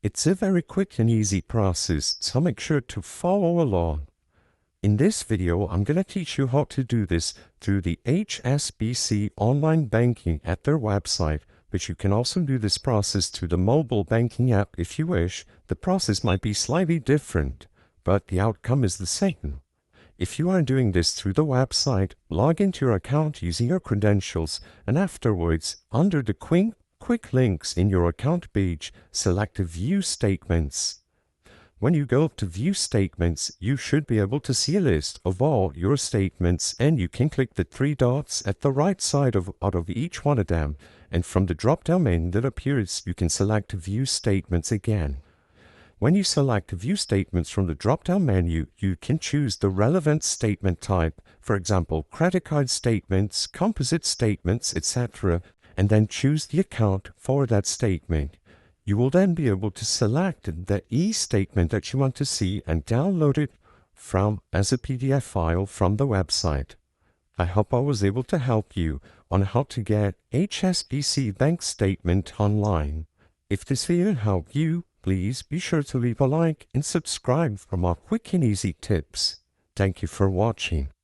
It's a very quick and easy process, so make sure to follow along. In this video, I'm going to teach you how to do this through the HSBC online banking at their website, but you can also do this process through the mobile banking app if you wish. The process might be slightly different, but the outcome is the same. If you are doing this through the website, log into your account using your credentials, and afterwards, under the quick links in your account page, select View Statements. When you go to View Statements, you should be able to see a list of all your statements, and you can click the three dots at the right side out of each one of them, and from the drop-down menu that appears, you can select View Statements again. When you select View Statements from the drop-down menu, you can choose the relevant statement type, for example, credit card statements, composite statements, etc., and then choose the account for that statement. You will then be able to select the e-statement that you want to see and download it as a PDF file from the website. I hope I was able to help you on how to get HSBC Bank Statement Online. If this video helped you, please be sure to leave a like and subscribe for more quick and easy tips. Thank you for watching.